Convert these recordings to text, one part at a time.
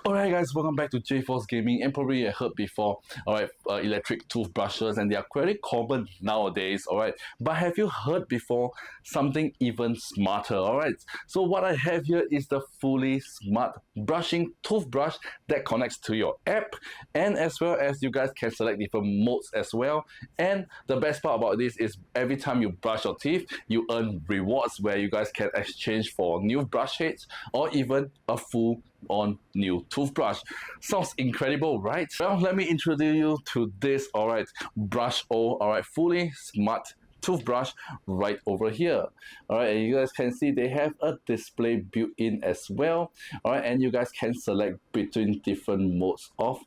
Alright guys, welcome back to JForce Gaming, and probably you heard before, alright, electric toothbrushes, and they are very common nowadays, alright. But have you heard before something even smarter, alright? So what I have here is the fully smart brushing toothbrush that connects to your app, and as well as you guys can select different modes as well. And the best part about this is every time you brush your teeth, you earn rewards where you guys can exchange for new brush heads or even a full on new toothbrush. Sounds incredible, right? Well, let me introduce you to this, alright, BrushO, alright, fully smart toothbrush right over here. Alright, and you guys can see they have a display built in as well. Alright, and you guys can select between different modes of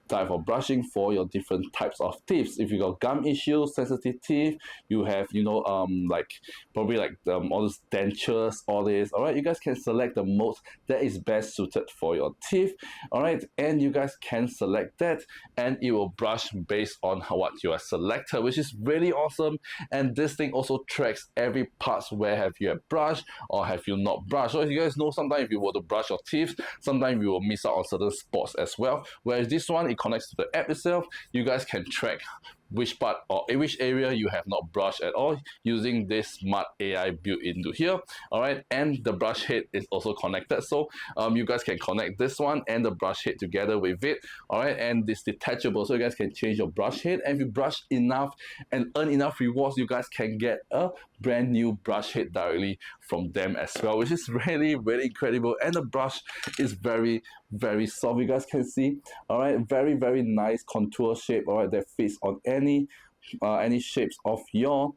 type of brushing for your different types of teeth. If you got gum issues, sensitive teeth, you have, like probably like all those dentures, all this. Alright, you guys can select the modes that is best suited for your teeth. Alright, and you guys can select that and it will brush based on what you have selected, which is really awesome. And this thing also tracks every parts where have you have brushed or have you not brushed. So if you guys know, sometimes if you were to brush your teeth, sometimes you will miss out on certain spots as well. Whereas this one, it connects to the app itself. You guys can track which part or which area you have not brushed at all using this smart AI built into here. Alright, and the brush head is also connected, so you guys can connect this one and the brush head together with it. Alright, and this detachable, so you guys can change your brush head, and if you brush enough and earn enough rewards, you guys can get a brand new brush head directly from them as well, which is really incredible. And the brush is very soft, you guys can see. Alright, very nice contour shape, alright, that fits on any shapes of your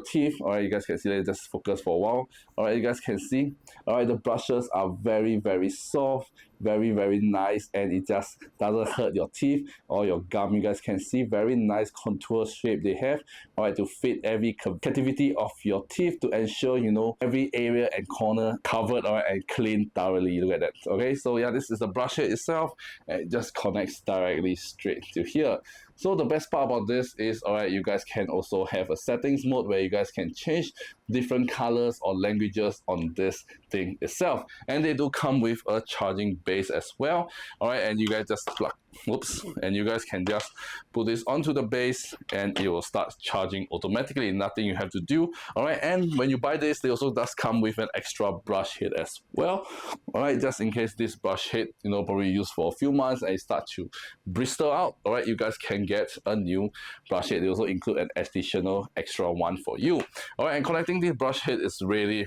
teeth. Alright, you guys can see. Let's just focus for a while. Alright, you guys can see. Alright, the brushes are very soft, very nice, and it just doesn't hurt your teeth or your gum. You guys can see very nice contour shape they have, alright, to fit every cavity of your teeth to ensure every area and corner covered, alright, and clean thoroughly. Look at that. Okay, so yeah, this is the brush head itself, and it just connects directly straight to here. So the best part about this is, alright, you guys can also have a settings mode where you guys can change different colors or languages on this thing itself, and they do come with a charging base as well. Alright, and you guys just plug, and you guys can just put this onto the base and it will start charging automatically, nothing you have to do. Alright, and when you buy this, they also does come with an extra brush head as well. Alright, just in case this brush head probably used for a few months and it starts to bristle out, alright, you guys can get a new brush head. They also include an additional extra one for you. Alright, and connecting this brush head is really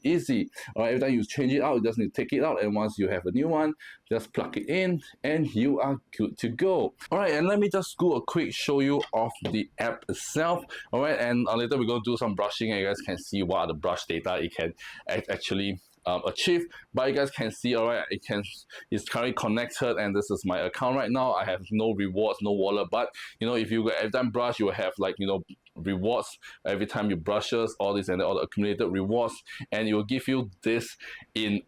easy. Alright, every time you change it out, you just need to take it out, and once you have a new one, just plug it in and you are good to go. Alright, and let me just do a quick show you of the app itself. Alright, and later we're going to do some brushing and you guys can see what are the brush data it can actually achieve. But you guys can see, alright, it's currently connected, and this is my account right now. I have no rewards, no wallet, but if you every time brush, you will have like rewards every time you brushes, all this and all the accumulated rewards, and it will give you this in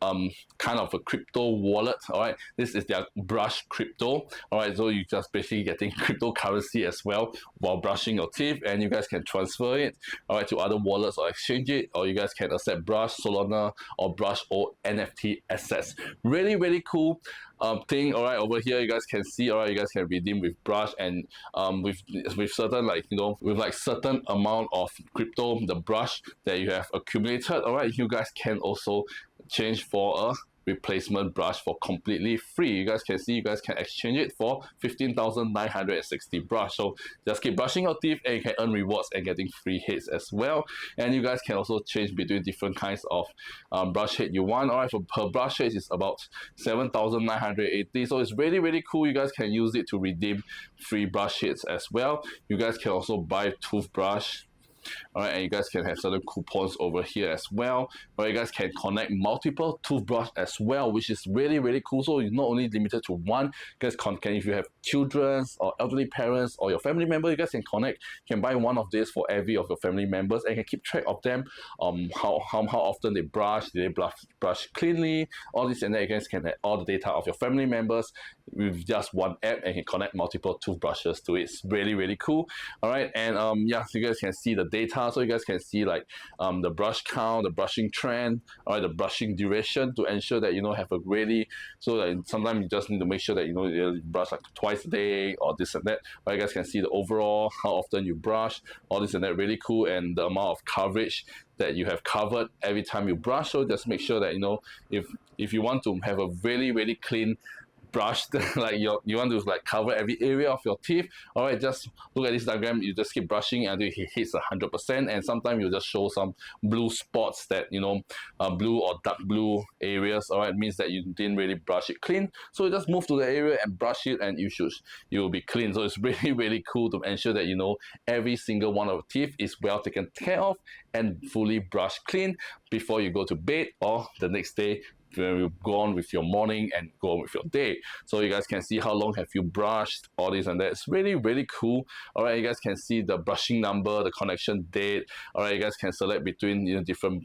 kind of a crypto wallet. Alright, this is their brush crypto. Alright, so you just basically getting cryptocurrency as well while brushing your teeth, and you guys can transfer it, alright, to other wallets or exchange it, or you guys can accept Brush, Solana, or BrushO NFT assets. Really cool thing. Alright, over here you guys can see, alright, you guys can redeem with Brush, and with certain with certain amount of crypto, the brush that you have accumulated, alright, you guys can also change for a replacement brush for completely free. You guys can see, you guys can exchange it for 15,960 brush. So just keep brushing your teeth and you can earn rewards and getting free heads as well. And you guys can also change between different kinds of brush head you want. Alright, for per brush head is about 7,980. So it's really cool. You guys can use it to redeem free brush heads as well. You guys can also buy toothbrush. Alright, and you guys can have certain coupons over here as well, but you guys can connect multiple toothbrush as well, which is really cool. So you're not only limited to one. You guys can, if you have children or elderly parents or your family member, you guys can connect. You can buy one of this for every of your family members, and you can keep track of them, how often they brush, did they brush cleanly, all this and that. You guys can have all the data of your family members with just one app, and you can connect multiple toothbrushes to it. It's really cool. Alright, and yeah, so you guys can see the data data, so you guys can see like the brush count, the brushing trend, or the brushing duration to ensure that have a really, so that sometimes you just need to make sure that you brush like twice a day or this and that. But you guys can see the overall, how often you brush, all this and that, really cool, and the amount of coverage that you have covered every time you brush. So just make sure that if you want to have a really clean brush, like you want to like cover every area of your teeth, all right, just look at this diagram. You just keep brushing until it hits 100%, and sometimes you just show some blue spots that blue or dark blue areas, all right, means that you didn't really brush it clean. So you just move to the area and brush it, and you will be clean. So it's really cool to ensure that every single one of the teeth is well taken care of and fully brushed clean before you go to bed or the next day when you go on with your morning and go on with your day. So you guys can see how long have you brushed, all this and that. It's really cool. All right, you guys can see the brushing number, the connection date. All right, you guys can select between different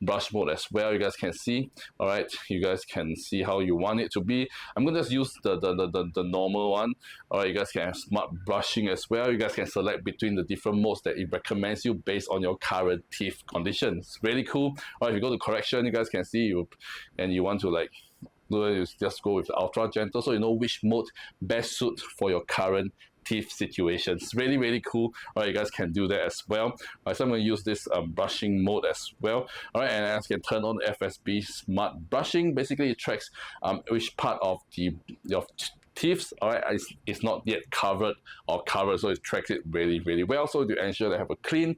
brush mode as well. You guys can see, all right, you guys can see how you want it to be. I'm gonna just use the normal one. All right, you guys can have smart brushing as well. You guys can select between the different modes that it recommends you based on your current teeth conditions. Really cool. All right, if you go to correction, you guys can see you want to like you just go with the ultra gentle, so you know which mode best suits for your current teeth situations. Really cool. All right, you guys can do that as well. All right, so I'm going to use this brushing mode as well. All right, and I can turn on FSB smart brushing. Basically it tracks which part of your teeth, all right, is not yet covered, so it tracks it really well, so to ensure they have a clean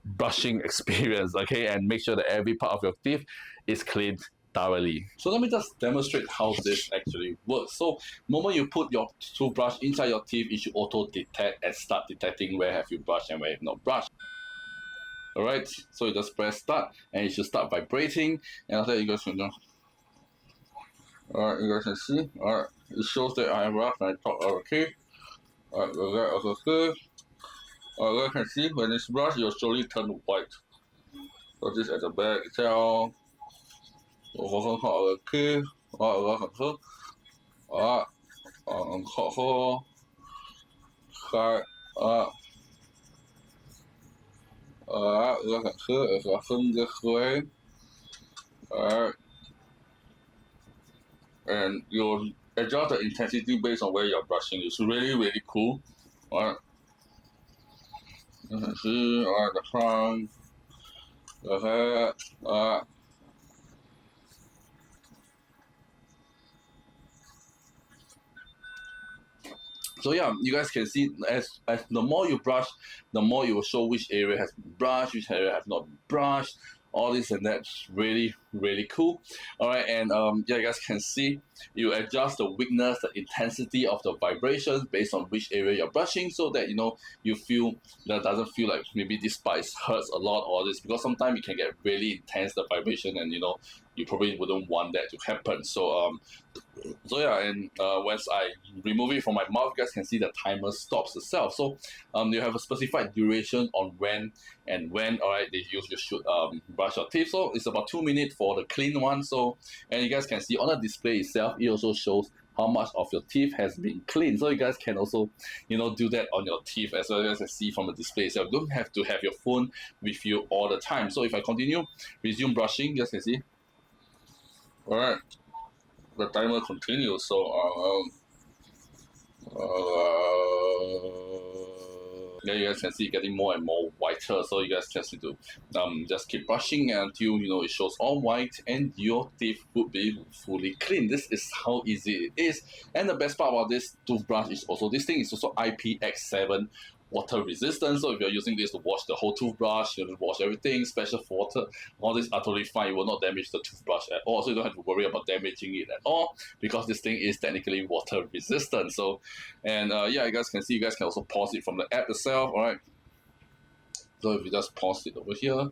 brushing experience, okay, and make sure that every part of your teeth is cleaned thoroughly. So let me just demonstrate how this actually works. So the moment you put your toothbrush inside your teeth, it should auto detect and start detecting where have you brushed and where you have not brushed. Alright, so you just press start and it should start vibrating, and after that you guys can know. Alright, you guys can see, alright, it shows that I have brushed and I thought okay. Alright, that also good. Alright, you guys can see when it's brushed, it will slowly turn white. So this at the back itself. 我很好的 K， 我很喝，很好喝，开我很喝的水，and you adjust the intensity based on where you're brushing. It's really cool. Alright, you can see the front, the head, So yeah, you guys can see as the more you brush, the more you will show which area has been brushed, which area have not been brushed, all this and that's really cool. All right, and yeah, you guys can see you adjust the weakness, the intensity of the vibrations based on which area you're brushing, so that you feel that doesn't feel like maybe this part hurts a lot or this, because sometimes it can get really intense, the vibration, and you probably wouldn't want that to happen. So yeah, and once I remove it from my mouth, you guys can see the timer stops itself. So you have a specified duration on when, all right, you should brush your teeth. So it's about 2 minutes for the clean one. So, and you guys can see on the display itself, it also shows how much of your teeth has been cleaned. So you guys can also do that on your teeth as well. As I see from the display. So you don't have to have your phone with you all the time. So if I continue, resume brushing, you guys can see. All right, the timer continues. So yeah, you guys can see it getting more and more whiter. So you guys just need to just keep brushing until it shows all white and your teeth would be fully clean. This is how easy it is. And the best part about this toothbrush is also this thing is also IPX7 water resistant. So if you're using this to wash the whole toothbrush, wash everything, special for water, all this are totally fine. It will not damage the toothbrush at all. So you don't have to worry about damaging it at all, because this thing is technically water resistant. So, and yeah, you guys can see, you guys can also pause it from the app itself. All right. So if you just pause it over here,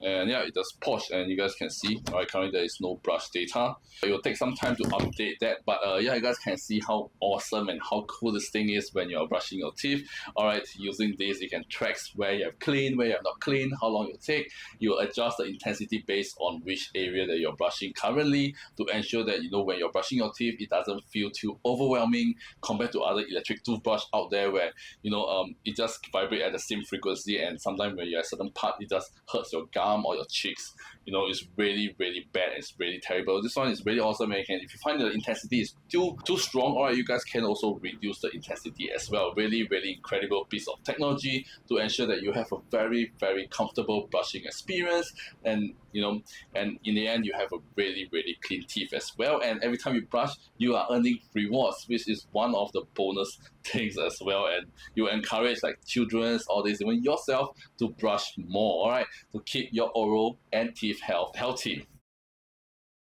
And yeah, it does pause, and you guys can see, alright, currently there is no brush data. It will take some time to update that, but yeah, you guys can see how awesome and how cool this thing is when you're brushing your teeth. Alright, using this, you can track where you have clean, where you have not clean, how long it take. You adjust the intensity based on which area that you're brushing currently to ensure that, you know, when you're brushing your teeth, it doesn't feel too overwhelming compared to other electric toothbrush out there where, you know, it just vibrate at the same frequency, and sometimes when you're at a certain part, it just hurts your gum or your cheeks. You know, it's really bad. It's really terrible. This one is really awesome, and if you find the intensity is too strong, alright, you guys can also reduce the intensity as well. Really incredible piece of technology to ensure that you have a very comfortable brushing experience, and you know, and in the end you have a really clean teeth as well. And every time you brush, you are earning rewards, which is one of the bonus things as well. And you encourage like children's, all this, even yourself, to brush more, alright, to keep your oral and teeth health healthy.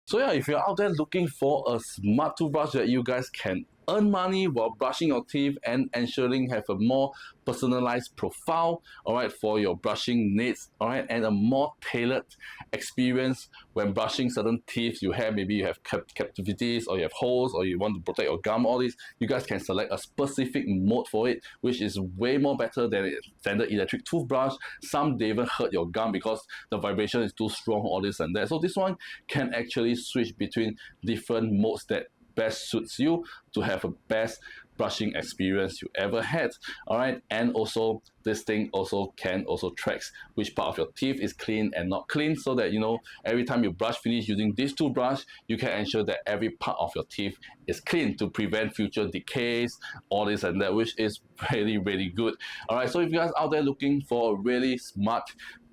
So yeah, if you're out there looking for a smart toothbrush that you guys can earn money while brushing your teeth and ensuring have a more personalized profile, alright, for your brushing needs, alright, and a more tailored experience when brushing certain teeth you have, maybe you have cavities or you have holes or you want to protect your gum, all this, you guys can select a specific mode for it, which is way more better than a standard electric toothbrush. Some they even hurt your gum because the vibration is too strong, all this and that. So this one can actually switch between different modes that best suits you to have a best brushing experience you ever had. Alright, and also this thing also can tracks which part of your teeth is clean and not clean, so that, you know, every time you brush finish using this toothbrush, you can ensure that every part of your teeth is clean to prevent future decays, all this and that, which is really good. Alright, so if you guys out there looking for a really smart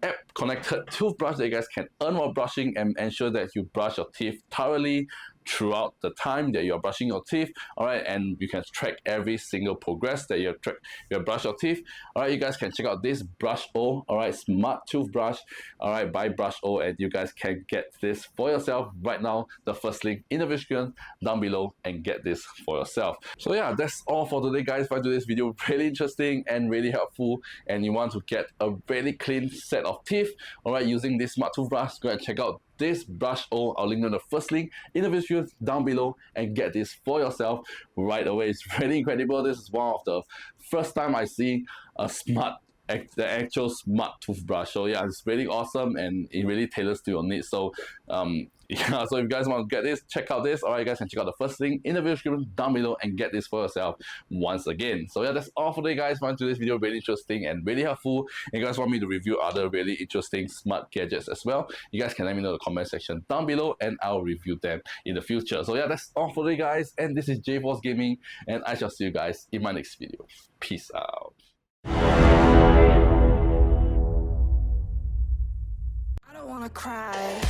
app connected toothbrush that you guys can earn while brushing and ensure that you brush your teeth thoroughly throughout the time that you're brushing your teeth, alright, and you can track every single progress that you brush your teeth, alright, you guys can check out this BrushO, alright, smart toothbrush, alright, by BrushO, and you guys can get this for yourself right now. The first link in the description down below, and get this for yourself. So yeah, that's all for today, guys. If I do this video really interesting and really helpful, and you want to get a really clean set of teeth, alright, using this smart toothbrush, go and check out this BrushO. I'll link on the first link in the description down below, and get this for yourself right away. It's really incredible. This is one of the first time I see a the actual smart toothbrush. So yeah, it's really awesome, and it really tailors to your needs. So yeah, so if you guys want to get this, check out this. Alright, you guys can check out the first link in the description down below and get this for yourself once again. So yeah, that's all for today, guys. I found this video really interesting and really helpful, and you guys want me to review other really interesting smart gadgets as well, you guys can let me know in the comment section down below, and I'll review them in the future. So yeah, that's all for today, guys, and this is 𝖩force Gaming, and I shall see you guys in my next video. Peace out. I don't wanna cry.